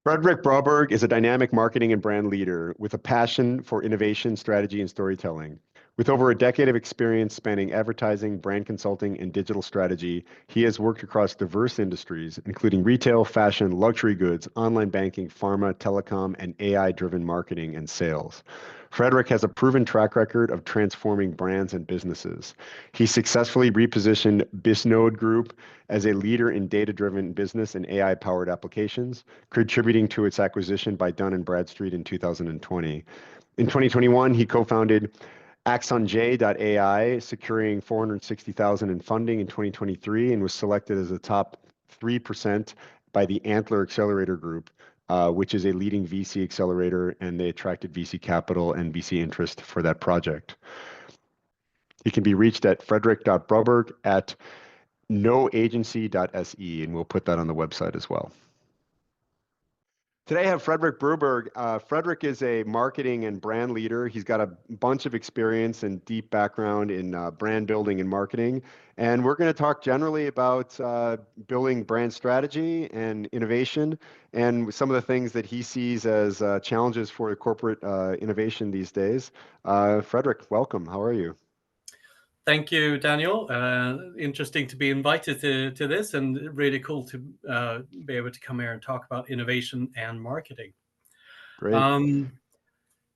Fredrik Broberg is a dynamic marketing and brand leader with a passion for innovation, strategy, and storytelling. With over a decade of experience spanning advertising, brand consulting, and digital strategy, he has worked across diverse industries, including retail, fashion, luxury goods, online banking, pharma, telecom, and AI-driven marketing and sales. Fredrik has a proven track record of transforming brands and businesses. He successfully repositioned Bisnode Group as a leader in data-driven business and AI-powered applications, contributing to its acquisition by Dun Bradstreet in 2020. In 2021, he co-founded Axonjay.AI, securing $460,000 in funding in 2023, and was selected as a top 3% by the Antler Accelerator Group, which is a leading VC accelerator, and they attracted VC capital and VC interest for that project. He can be reached at fredrik.broberg at noagency.se, and we'll put that on the website as well. Today I have Fredrik Broberg. Fredrik is a marketing and brand leader. He's got a bunch of experience and deep background in brand building and marketing. And we're going to talk generally about building brand strategy and innovation and some of the things that he sees as challenges for corporate innovation these days. Fredrik, welcome. How are you? Thank you, Daniel. Interesting to be invited to this, and really cool to be able to come here and talk about innovation and marketing. Great.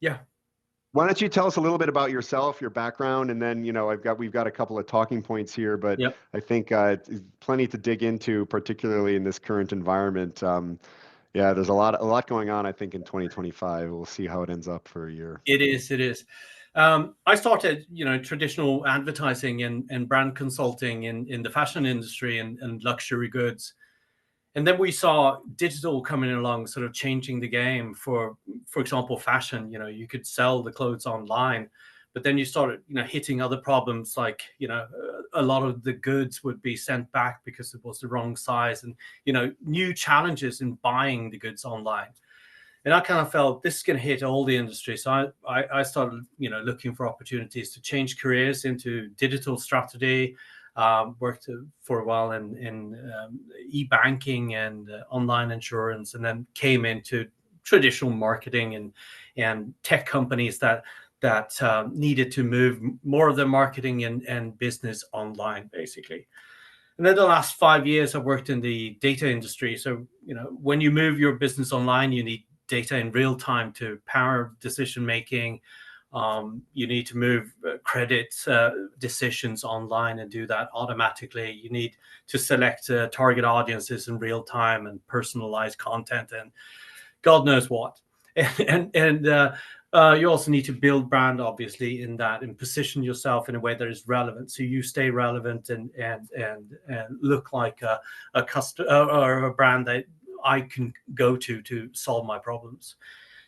Yeah. Why don't you tell us a little bit about yourself, your background, and then we've got a couple of talking points here, but yep. I think plenty to dig into, particularly in this current environment. Yeah, there's a lot going on, I think, in 2025. We'll see how it ends up for a year. It is. I started, traditional advertising and brand consulting in the fashion industry and luxury goods. And then we saw digital coming along, sort of changing the game for example, fashion. You could sell the clothes online, but then you started, hitting other problems like, a lot of the goods would be sent back because it was the wrong size, and, new challenges in buying the goods online. And I kind of felt this is going to hit all the industry. So I started, looking for opportunities to change careers into digital strategy. Worked for a while in e-banking and online insurance, and then came into traditional marketing and tech companies that needed to move more of their marketing and business online, basically. And then the last 5 years, I've worked in the data industry. So, when you move your business online, you need data in real time to power decision making. You need to move credit decisions online and do that automatically. You need to select target audiences in real time and personalize content and God knows what. And you also need to build brand, obviously, in that, and position yourself in a way that is relevant, so you stay relevant and look like a customer or a brand that I can go to solve my problems.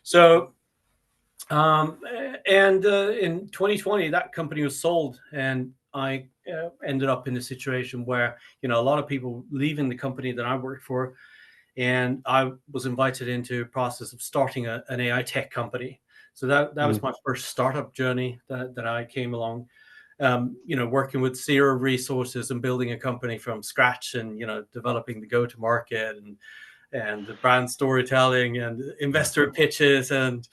So, in 2020, that company was sold, and I ended up in a situation where, a lot of people leaving the company that I worked for, and I was invited into a process of starting an AI tech company. So that was my first startup journey that I came along, working with zero resources and building a company from scratch, and, developing the go-to-market and the brand storytelling and investor pitches and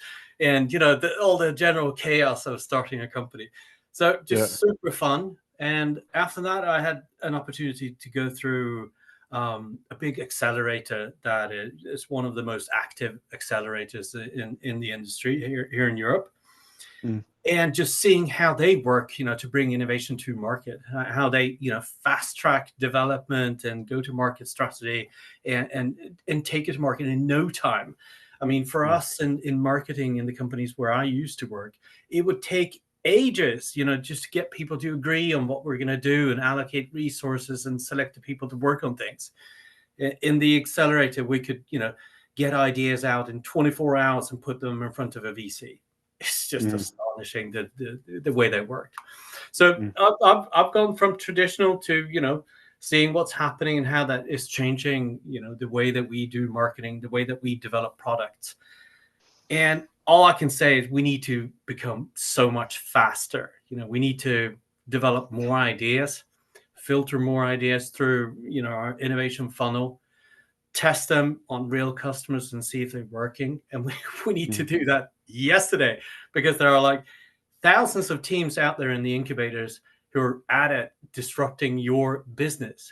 all the general chaos of starting a company. So just super fun. And after that, I had an opportunity to go through a big accelerator that is one of the most active accelerators in the industry here in Europe. And just seeing how they work, to bring innovation to market, how they, fast track development and go to market strategy and take it to market in no time. I mean, for us in marketing in the companies where I used to work, it would take ages, just to get people to agree on what we're going to do and allocate resources and select the people to work on things. In the accelerator, we could, get ideas out in 24 hours and put them in front of a VC. It's just astonishing the way they worked. So I've gone from traditional to, seeing what's happening and how that is changing, the way that we do marketing, the way that we develop products. And all I can say is we need to become so much faster. We need to develop more ideas, filter more ideas through, our innovation funnel, test them on real customers and see if they're working. And we need to Mhm. do that yesterday, because there are like thousands of teams out there in the incubators who are at it disrupting your business.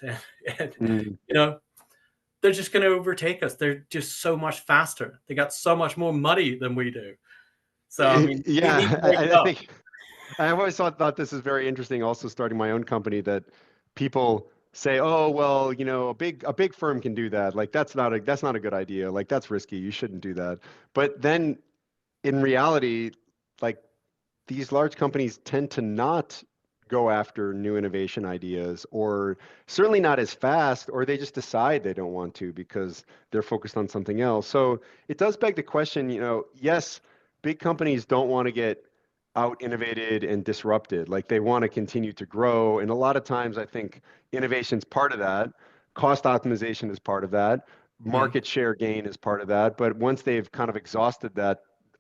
And Mm. you know, they're just going to overtake us. They're just so much faster. They got so much more money than we do. So, I mean, we need Yeah, to wake I up. think I've always thought this is very interesting. Also, starting my own company, that people say, "Oh, well, a big firm can do that. Like that's not a good idea. Like that's risky. You shouldn't do that." But then in reality, like these large companies tend to not go after new innovation ideas, or certainly not as fast, or they just decide they don't want to because they're focused on something else. So it does beg the question, yes, big companies don't want to get out innovated and disrupted. Like they want to continue to grow. And a lot of times I think innovation's part of that. Cost optimization is part of that. Mm. Market share gain is part of that. But once they've kind of exhausted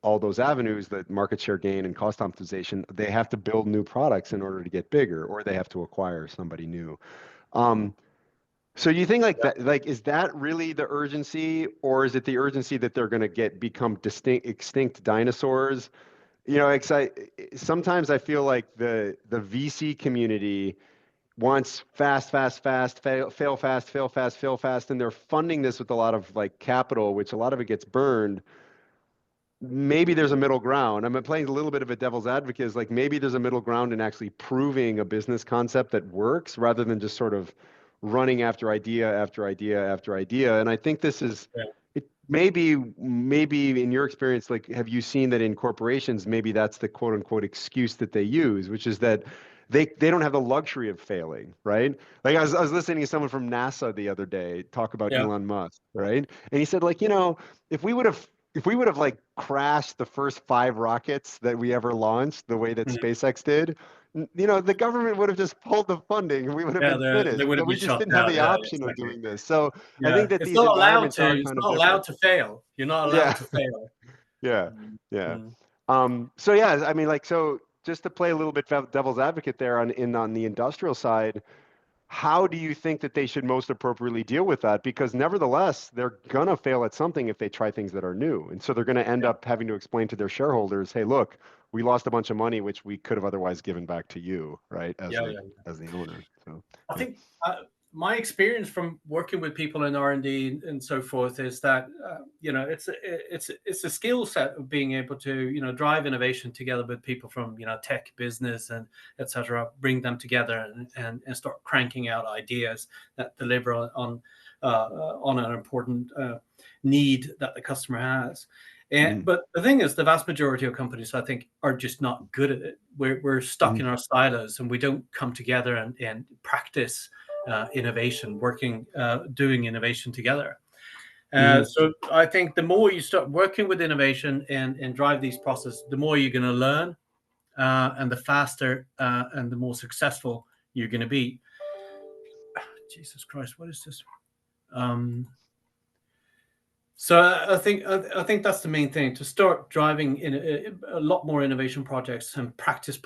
all those avenues, that market share gain and cost optimization, they have to build new products in order to get bigger, or they have to acquire somebody new. Um, so you think like that, like, is that really the urgency, or is it the urgency that they're going to become extinct dinosaurs? Sometimes I feel like the VC community wants fast, fast, fast, fail fast, fail fast, fail fast, and they're funding this with a lot of like capital, which a lot of it gets burned. Maybe there's a middle ground. I'm playing a little bit of a devil's advocate, is like maybe there's a middle ground in actually proving a business concept that works, rather than just sort of running after idea after idea after idea. And I think this is Yeah. it. Maybe in your experience, like, have you seen that in corporations, maybe that's the quote unquote excuse that they use, which is that they don't have the luxury of failing, right? Like I was listening to someone from NASA the other day talk about Yeah. Elon Musk, right? And he said, like, if we would have like crashed the first 5 rockets that we ever launched the way that Mm. SpaceX did, the government would have just pulled the funding and we would have Yeah. been They finished. would But have we been just shut didn't have down. the Yeah, option of exactly. doing this. So I Yeah. think that It's these not allowed environments to, are it's kind of not allowed different. to fail. You're not allowed Yeah, to fail. yeah, Mm. yeah. Mm. So yeah, I mean, like, so just to play a little bit devil's advocate there on the industrial side, how do you think that they should most appropriately deal with that? Because nevertheless, they're gonna fail at something if they try things that are new. And so they're gonna end Yeah. up having to explain to their shareholders, hey, look, we lost a bunch of money, which we could have otherwise given back to you, right? As Yeah. the Yeah. as the owner. So I yeah. think my experience from working with people in R&D and so forth is that it's a skill set of being able to drive innovation together with people from tech, business, and etc. Bring them together and start cranking out ideas that deliver on an important need that the customer has. Mm, But the thing is, the vast majority of companies, I think, are just not good at it. We're stuck mm, in our silos, and we don't come together and practice innovation, doing innovation together. mm, So I think the more you start working with innovation and drive these processes, the more you're going to learn, and the faster and the more successful you're going to be. Jesus Christ, what is this? Um, So I think that's the main thing, to start driving in a lot more innovation projects and practice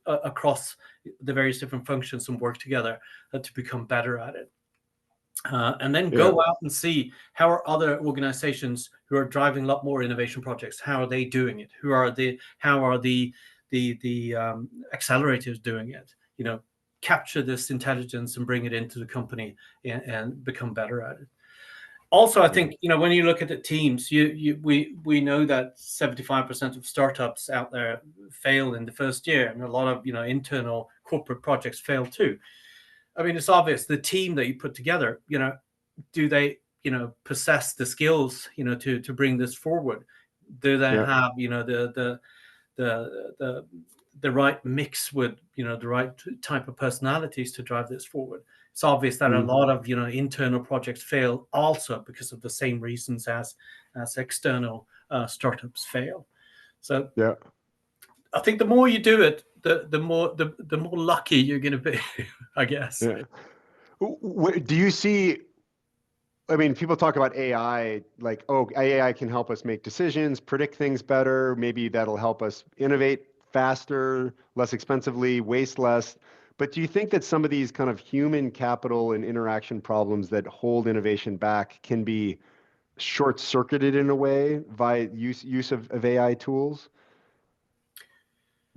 across the various different functions and work together to become better at it. And then yeah. go out and see how are other organizations who are driving a lot more innovation projects. How are they doing it? How are the accelerators doing it? Capture this intelligence and bring it into the company and become better at it. Also, I Yeah. think when you look at the teams, we know that 75% of startups out there fail in the first year, and a lot of internal corporate projects fail too. I mean, it's obvious the team that you put together. Do they possess the skills to bring this forward? Do they Yeah. have the the right mix with the right type of personalities to drive this forward? It's obvious that a Mm, lot of internal projects fail also because of the same reasons as external startups fail. So yeah. I think the more you do it, the more lucky you're going to be, I guess. Yeah. Do you see? I mean, people talk about AI, like, oh, AI can help us make decisions, predict things better. Maybe that'll help us innovate faster, less expensively, waste less. But do you think that some of these kind of human capital and interaction problems that hold innovation back can be short-circuited in a way via use of AI tools?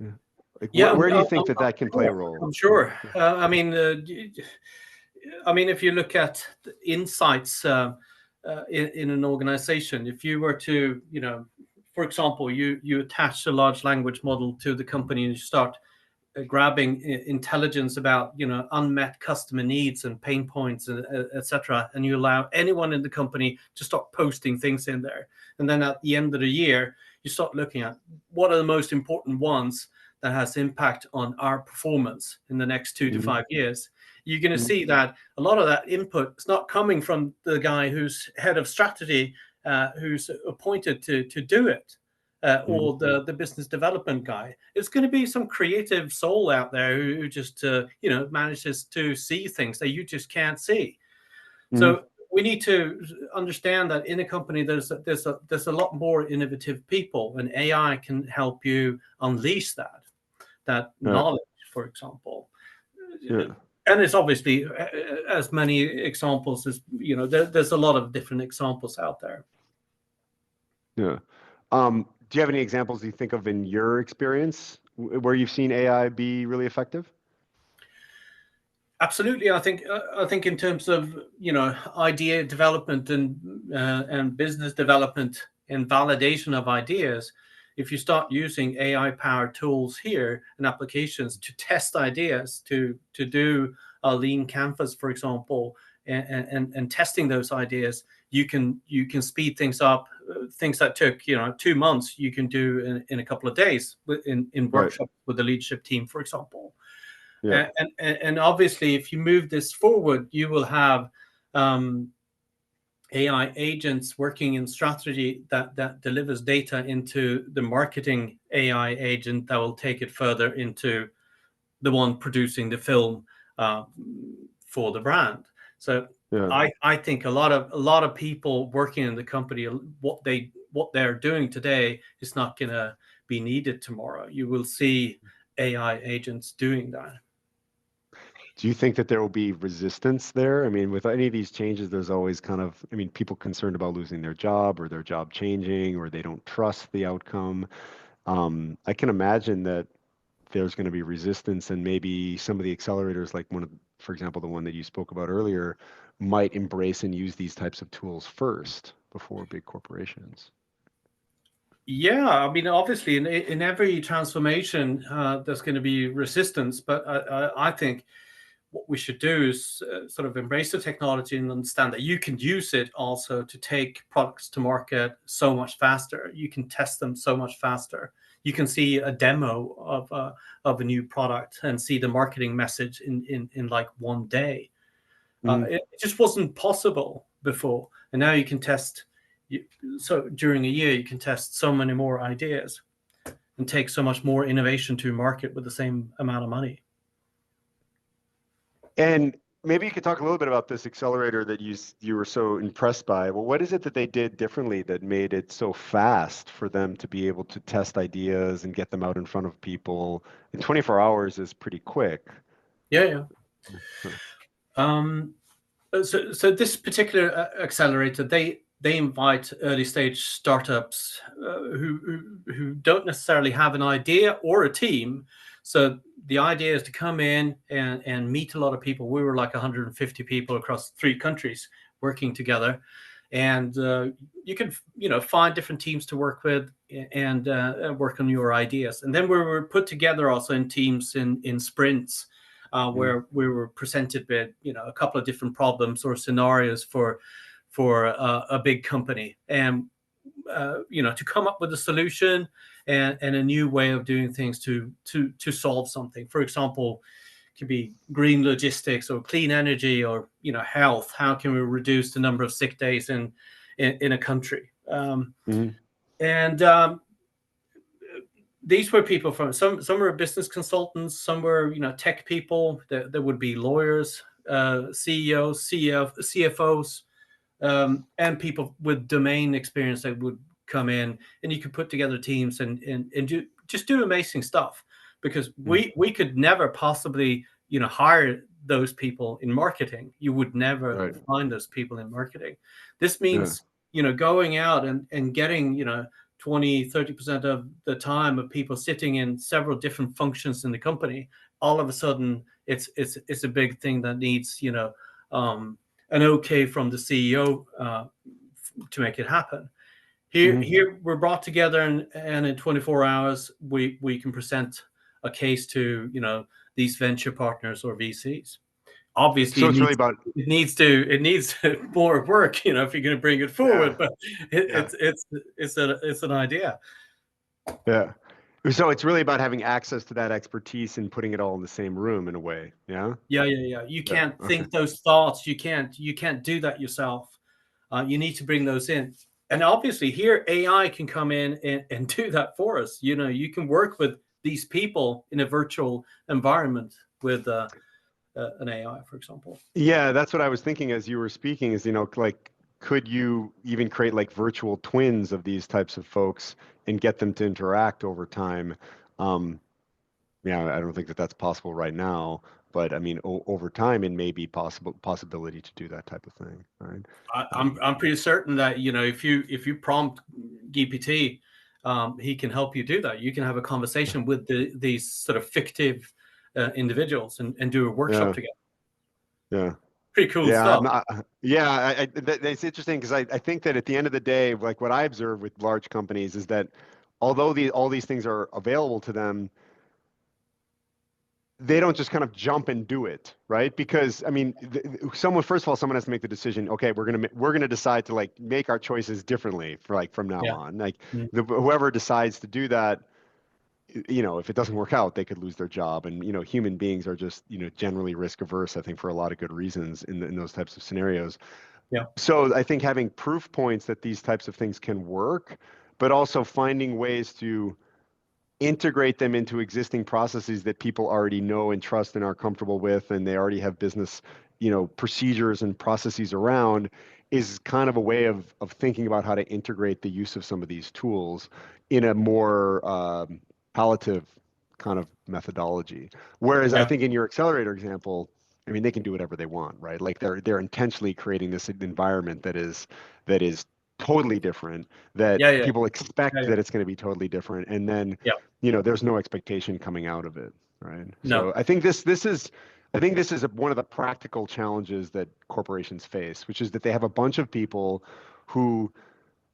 Yeah. Like Yeah, where do you think that that can play a role? I'm sure. I mean, if you look at the insights in an organization, if you were to, for example, you attach a large language model to the company and you start grabbing intelligence about, unmet customer needs and pain points, etc., and you allow anyone in the company to start posting things in there, and then at the end of the year, you start looking at what are the most important ones that has impact on our performance in the next 2 to 5 years. You're going to see that a lot of that input is not coming from the guy who's head of strategy, who's appointed to do it, or the business development guy. It's going to be some creative soul out there who just manages to see things that you just can't see. So we need to understand that in a company there's a lot more innovative people, and AI can help you unleash that knowledge, for example. Yeah. And it's obviously as many examples as, there's a lot of different examples out there. Yeah. Do you have any examples you think of in your experience where you've seen AI be really effective? Absolutely. I think in terms of, idea development and business development and validation of ideas, if you start using AI-powered tools here and applications to test ideas, to do a lean canvas, for example, and testing those ideas, you can speed things up. Things that took 2 months, you can do in a couple of days in workshops with the leadership team, for example. Yeah. And obviously, if you move this forward, you will have AI agents working in strategy that delivers data into the marketing AI agent that will take it further into the one producing the film for the brand. So I think a lot of people working in the company, what they're doing today is not going to be needed tomorrow. You will see AI agents doing that. Do you think that there will be resistance there? I mean, with any of these changes, there's always people concerned about losing their job or their job changing, or they don't trust the outcome. I can imagine that there's going to be resistance, and maybe some of the accelerators, like for example, the one that you spoke about earlier, might embrace and use these types of tools first before big corporations. Yeah, I mean, obviously, in every transformation, there's going to be resistance, but I think what we should do is sort of embrace the technology and understand that you can use it also to take products to market so much faster. You can test them so much faster. You can see a demo of a new product and see the marketing message in like one day. It just wasn't possible before, and now you can test. So during a year, you can test so many more ideas and take so much more innovation to market with the same amount of money. And maybe you could talk a little bit about this accelerator that you were so impressed by. Well, what is it that they did differently that made it so fast for them to be able to test ideas and get them out in front of people? In 24 hours is pretty quick. Yeah. So this particular accelerator, they invite early stage startups who don't necessarily have an idea or a team. So the idea is to come in and meet a lot of people. We were like 150 people across 3 countries working together, and you can find different teams to work with and work on your ideas. And then we were put together also in teams in sprints, where we were presented with a couple of different problems or scenarios for a big company, and to come up with a solution and a new way of doing things to solve something. For example, it could be green logistics or clean energy or health. How can we reduce the number of sick days in a country? And these were people from some were business consultants, some were tech people. There would be lawyers, CEOs, CFOs, and people with domain experience that would come in, and you could put together teams and do amazing stuff, because we could never possibly hire those people in marketing. You would never Right. find those people in marketing. This Yeah. means, going out and getting, 20-30% of the time of people sitting in several different functions in the company. All of a sudden, it's a big thing that needs, an okay from the CEO to make it happen. Here we're brought together, and in 24 hours we can present a case to these venture partners or VCs. Obviously, So it's really about it needs more work, if you're going to bring it forward. But it's an idea. Yeah. So it's really about having access to that expertise and putting it all in the same room in a way. Yeah. Yeah. You can't Okay. think those thoughts. You can't do that yourself. You need to bring those in. And obviously here AI can come in and do that for us. You can work with these people in a virtual environment with an AI, for example. Yeah, that's what I was thinking as you were speaking is, like, could you even create like virtual twins of these types of folks and get them to interact over time? Um, yeah, I don't think that that's possible right now, but I mean, over time, it may be possibility to do that type of thing, right? I'm pretty certain that if you prompt GPT, he can help you do that. You can have a conversation with these sort of fictive individuals and do a workshop Yeah, together. yeah. Pretty cool Yeah, stuff. yeah, it's interesting because I think that at the end of the day, like what I observe with large companies is that although all these things are available to them, they don't just kind of jump and do it, right? Because I mean, first of all, someone has to make the decision. Okay, we're gonna decide to like make our choices differently for like from now Yeah. on. Like Mm. whoever decides to do that, if it doesn't work out, they could lose their job. And human beings are just generally risk averse. I think for a lot of good reasons in those types of scenarios. Yeah. So I think having proof points that these types of things can work, but also finding ways to integrate them into existing processes that people already know and trust and are comfortable with, and they already have business, procedures and processes around, is kind of a way of thinking about how to integrate the use of some of these tools in a more palliative kind of methodology. Whereas I Yeah. think in your accelerator example, I mean, they can do whatever they want, right? Like they're intentionally creating this environment that is totally different, that Yeah. people expect Yeah. that it's going to be totally different, and then Yeah. there's no expectation coming out of it, right? No. So I think this is one of the practical challenges that corporations face, which is that they have a bunch of people who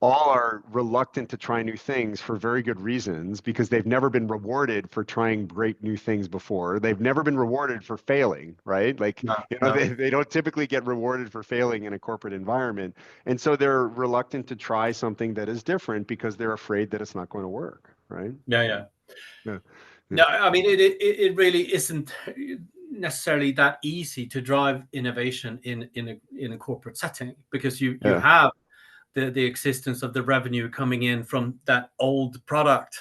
all are reluctant to try new things for very good reasons, because they've never been rewarded for trying great new things before. They've never been rewarded for failing, right? Like, No. they don't typically get rewarded for failing in a corporate environment. And so they're reluctant to try something that is different because they're afraid that it's not going to work, right? Yeah. Yeah. No, I mean it really isn't necessarily that easy to drive innovation in a corporate setting, because you Yeah. have the existence of the revenue coming in from that old product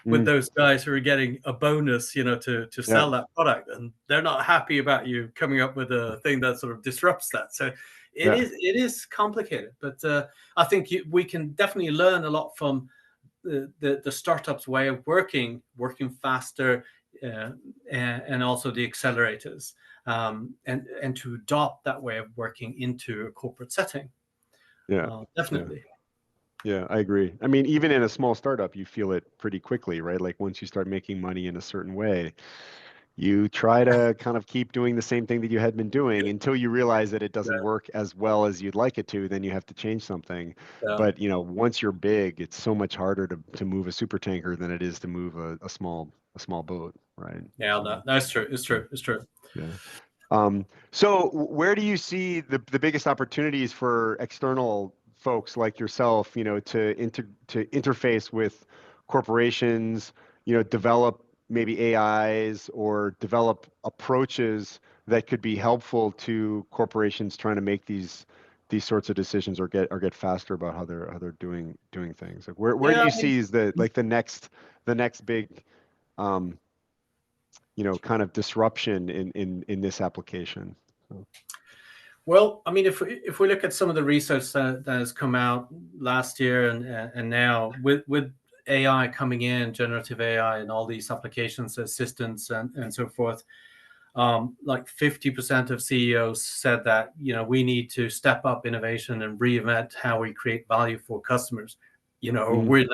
with Mm, those guys who are getting a bonus, to yeah. sell that product, and they're not happy about you coming up with a thing that sort of disrupts that. So Yeah. it is complicated, but I think we can definitely learn a lot from the startups' way of working faster, and also the accelerators, and to adopt that way of working into a corporate setting. Yeah. Yeah. Definitely. Yeah, I agree. I mean, even in a small startup, you feel it pretty quickly, right? Like once you start making money in a certain way, you try to kind of keep doing the same thing that you had been doing until you realize that it doesn't Yeah. work as well as you'd like it to. Then you have to change something. Yeah. But once you're big, it's so much harder to move a super tanker than it is to move a small boat, right? Yeah, that's true. It's true. It's true. Yeah. So where do you see the biggest opportunities for external folks like yourself, to interface with corporations, develop maybe AIs or develop approaches that could be helpful to corporations trying to make these sorts of decisions, or get faster about how they're doing things? Like where do Yeah, you I mean, see is the next big um, kind of disruption in this application? So, well, I mean, if we look at some of the research that has come out last year and now with AI coming in, generative AI, and all these applications, assistants, and so forth, like 50% of CEOs said that, we need to step up innovation and reinvent how we create value for customers. We're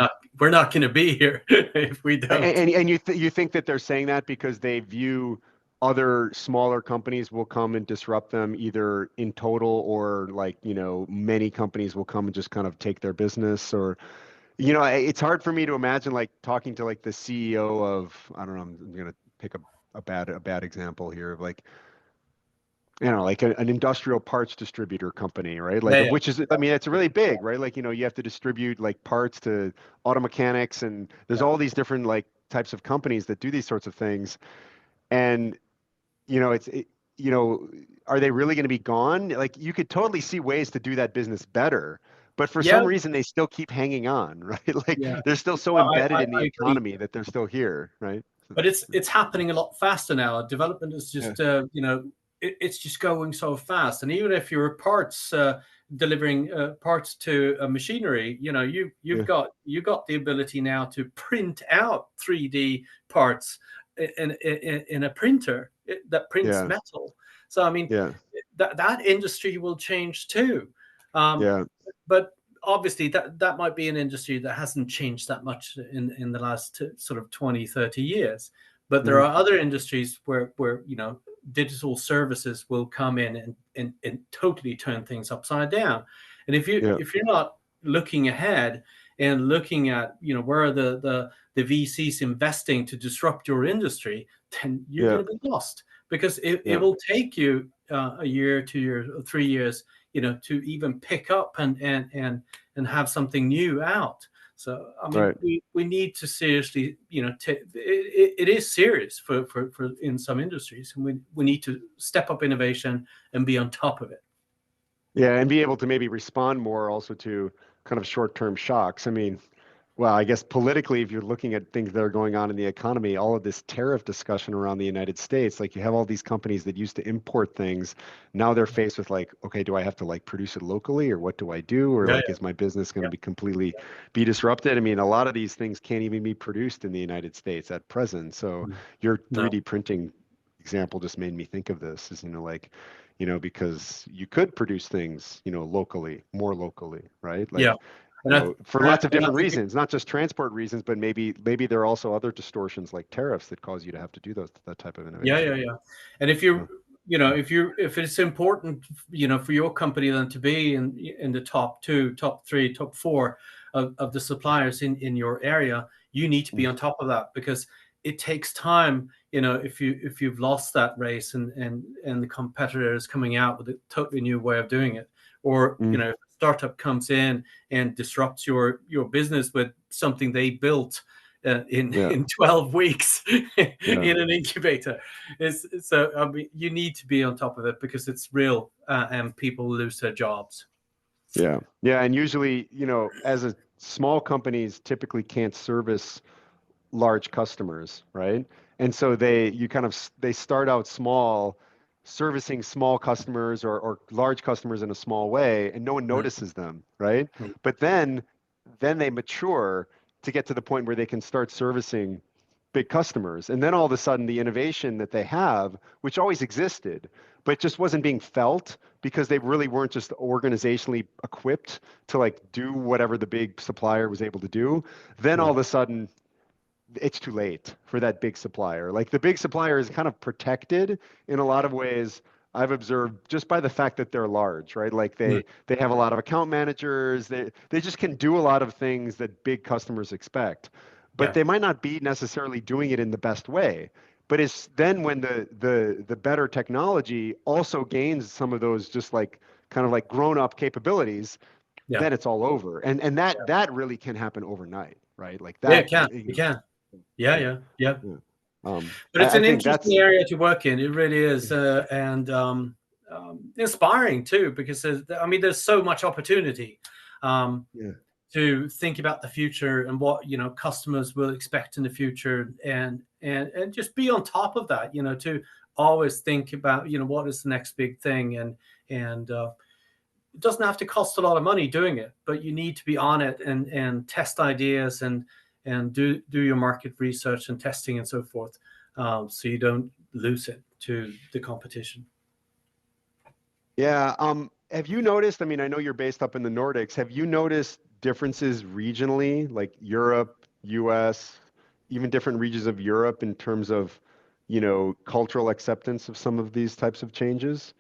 not going to be here if we don't. And you think that they're saying that because they view other smaller companies will come and disrupt them either in total, or like, many companies will come and just kind of take their business, or, it's hard for me to imagine like talking to like the CEO of, I don't know, I'm going to pick a bad example here of like, like an industrial parts distributor company, right? Like, Yeah, which is, I mean, it's really big, right? Like, you have to distribute like parts to auto mechanics, and there's all these different like types of companies that do these sorts of things. And, are they really going to be gone? Like, you could totally see ways to do that business better, but for yeah, some reason they still keep hanging on, right? Like, yeah. they're still so Well, embedded in the I agree. economy that they're still here, right? But it's happening a lot faster now. Development is Yeah. just it's just going so fast. And even if you're parts delivering parts to a machinery, you've Yeah. got the ability now to print out 3D parts in a printer that prints Yeah. metal. So I mean, Yeah. that industry will change too. Yeah. But obviously that might be an industry that hasn't changed that much in the last sort of 20, 30 years. But there Mhm. are other industries where digital services will come in and totally turn things upside down. And if Yeah. you're not looking ahead and looking at where are the VCs investing to disrupt your industry, then you're Yeah. going to be lost, because it Yeah. will take you a year, 2 years, or 3 years, to even pick up and have something new out. So I mean, Right. we need to seriously, it is serious for in some industries, and we need to step up innovation and be on top of it. Yeah, and be able to maybe respond more also to kind of short-term shocks. I mean, well, I guess politically, if you're looking at things that are going on in the economy, all of this tariff discussion around the United States, like you have all these companies that used to import things. Now they're faced with like, okay, do I have to like produce it locally, or what do I do? Or Yeah, like, is my business going yeah, to be completely be disrupted? I mean, a lot of these things can't even be produced in the United States at present. So yeah. your No. 3D printing example just made me think of this is, like, because you could produce things, locally, more locally, right? Yeah. Like, And for lots of and I different think reasons, not just transport reasons, but maybe there are also other distortions like tariffs that cause you to have to do that type of innovation. yeah. And if Yeah. if it's important, for your company then to be in the top 2, top 3, top 4 of the suppliers in your area, you need to be Mm. on top of that, because it takes time. If you've lost that race, and the competitor is coming out with a totally new way of doing it, or Mm. if a startup comes in and disrupts your business with something they built Yeah. in 12 weeks Yeah. in an incubator. So I mean, you need to be on top of it, because it's real, and people lose their jobs. Yeah. Yeah. And usually, as a small companies typically can't service large customers, right? And so they start out small, servicing small customers, or large customers in a small way, and no one Mm, notices them, right? mm, But then they mature to get to the point where they can start servicing big customers. And then all of a sudden the innovation that they have, which always existed, but just wasn't being felt because they really weren't just organizationally equipped to like do whatever the big supplier was able to do. Then all mm. of a sudden it's too late for that big supplier. Like, the big supplier is kind of protected in a lot of ways. I've observed just by the fact that they're large, right? Like, Mm. they have a lot of account managers. They just can do a lot of things that big customers expect, but Yeah, they might not be necessarily doing it in the best way. But it's then when the better technology also gains some of those just like kind of like grown up capabilities, yeah, then it's all over. And that really can happen overnight, right? Like yeah. that, It can. Yeah, yeah, yeah. yeah. But it's I an think interesting that's area to work in. It really is, and inspiring too, because I mean, there's so much opportunity. Um, yeah, to think about the future and what customers will expect in the future, and just be on top of that, to always think about what is the next big thing, and it doesn't have to cost a lot of money doing it, but you need to be on it and test ideas, and do your market research and testing and so forth, so you don't lose it to the competition. Yeah. Have you noticed, I mean, I know you're based up in the Nordics. Have you noticed differences regionally, like Europe, US, even different regions of Europe in terms of, cultural acceptance of some of these types of changes?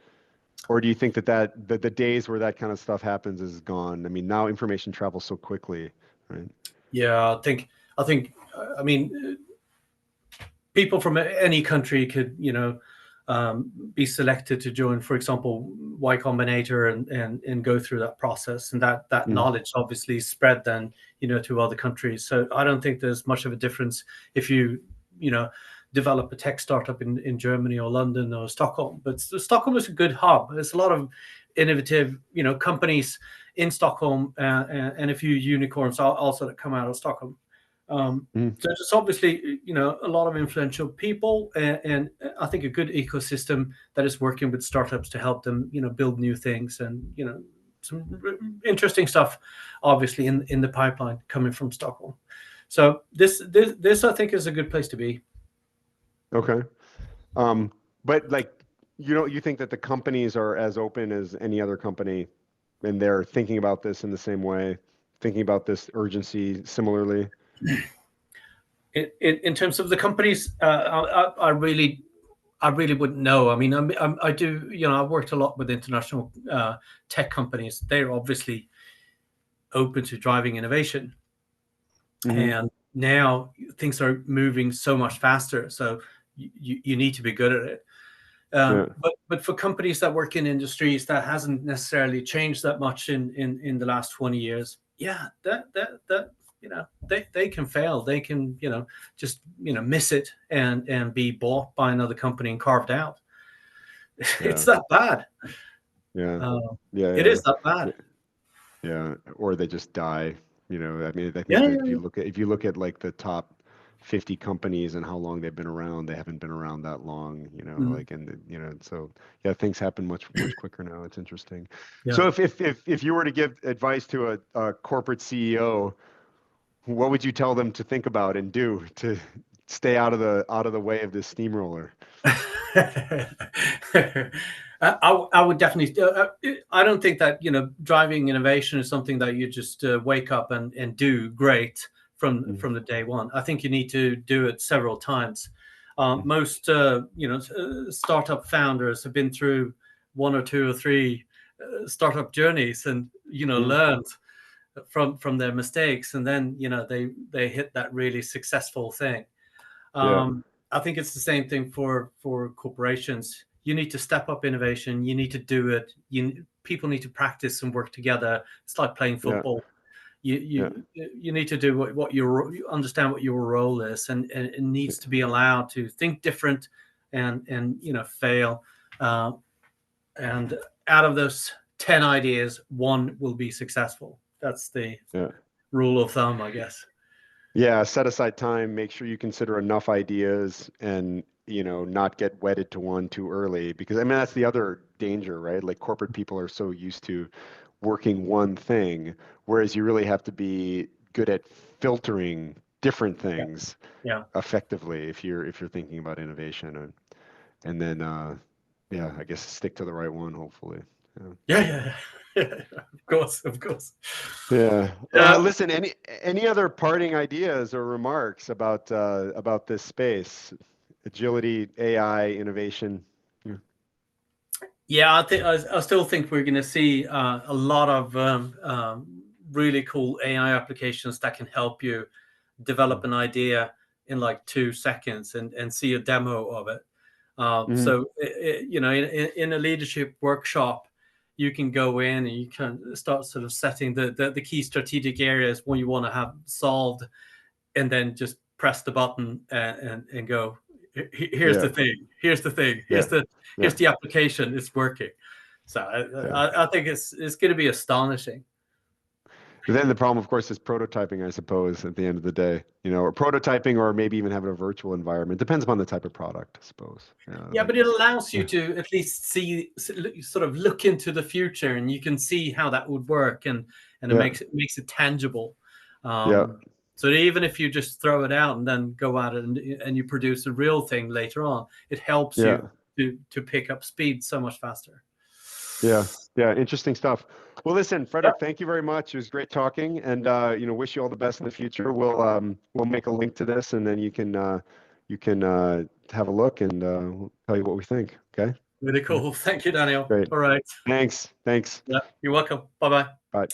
Or do you think that the days where that kind of stuff happens is gone? I mean, now information travels so quickly, right? Yeah, I mean, people from any country could, be selected to join, for example, Y Combinator and go through that process. And that Mm, knowledge obviously spread then, to other countries. So I don't think there's much of a difference if you know, develop a tech startup in Germany or London or Stockholm. But Stockholm is a good hub. There's a lot of innovative, companies in Stockholm and a few unicorns also that come out of Stockholm. mm, So there's obviously, a lot of influential people and I think a good ecosystem that is working with startups to help them, build new things and, some interesting stuff, obviously in the pipeline coming from Stockholm. So this I think is a good place to be. okay. But like, you think that the companies are as open as any other company and they're thinking about this in the same way, thinking about this urgency similarly? In terms of the companies, I really wouldn't know. I mean, I do. I've worked a lot with international tech companies. They're obviously open to driving innovation, Hmm. and now things are moving so much faster. So you need to be good at it. Yeah. But for companies that work in industries that hasn't necessarily changed that much in the last 20 years, yeah, that they can fail. They can just miss it and be bought by another company and carved out. It's Yeah. that bad. Yeah. Uh, Yeah. it Yeah. is that bad. Yeah. Or they just die. I mean, I think Yeah, that yeah, if you look at like the top 50 companies and how long they've been around, they haven't been around that long, mm, like, and so yeah, things happen much, much quicker now. It's interesting. yeah. So if you were to give advice to a corporate CEO, what would you tell them to think about and do to stay out of the way of this steamroller? I would definitely. I don't think that driving innovation is something that you just wake up and do great Mm, from the day one. I think you need to do it several times. mm, Most startup founders have been through one or two or three startup journeys and mm, learned from their mistakes, and then they hit that really successful thing. yeah, I think it's the same thing for corporations. You need to step up innovation. You need to do it. People need to practice and work together. It's like playing yeah, football. You yeah, you need to do what you understand what your role is, and it needs to be allowed to think different and fail. Uh, and out of those 10 ideas, one will be successful. That's the yeah. rule of thumb, I guess. Yeah, set aside time, make sure you consider enough ideas and, not get wedded to one too early because I mean that's the other danger, right? Like corporate people are so used to working one thing, whereas you really have to be good at filtering different Yeah. things Yeah. effectively if you're thinking about innovation and then yeah, I guess stick to the right one, hopefully. Yeah. Yeah. Yeah. Of course. Of course. Yeah. Uh, Listen, any other parting ideas or remarks about this space? Agility, AI, innovation. Yeah. yeah, I still think we're going to see a lot of really cool AI applications that can help you develop an idea in like 2 seconds and see a demo of it. Mm-hmm. So, in a leadership workshop, you can go in and you can start sort of setting the key strategic areas what you want to have solved, and then just press the button and go. Here's Yeah. the thing. Here's the thing. Yeah. Here's Yeah. the application. It's working. So Yeah. I think it's going to be astonishing. Then the problem, of course, is prototyping, I suppose, at the end of the day, or prototyping or maybe even having a virtual environment. Depends upon the type of product, I suppose. Yeah. Yeah, Like, but it allows you yeah. to at least see, sort of look into the future, and you can see how that would work, and it Yeah. makes it tangible. Yeah. So that even if you just throw it out and then go at it and you produce a real thing later on, it helps Yeah. you. to pick up speed so much faster. Yeah, interesting stuff. Well, listen, Fredrik, thank you very much. It was great talking, and wish you all the best in the future. We'll make a link to this, and then you can have a look, and we'll tell you what we think. Okay. Really cool. Thank you, Daniel. Great. All right. Thanks. Yeah, you're welcome. Bye-bye. Bye.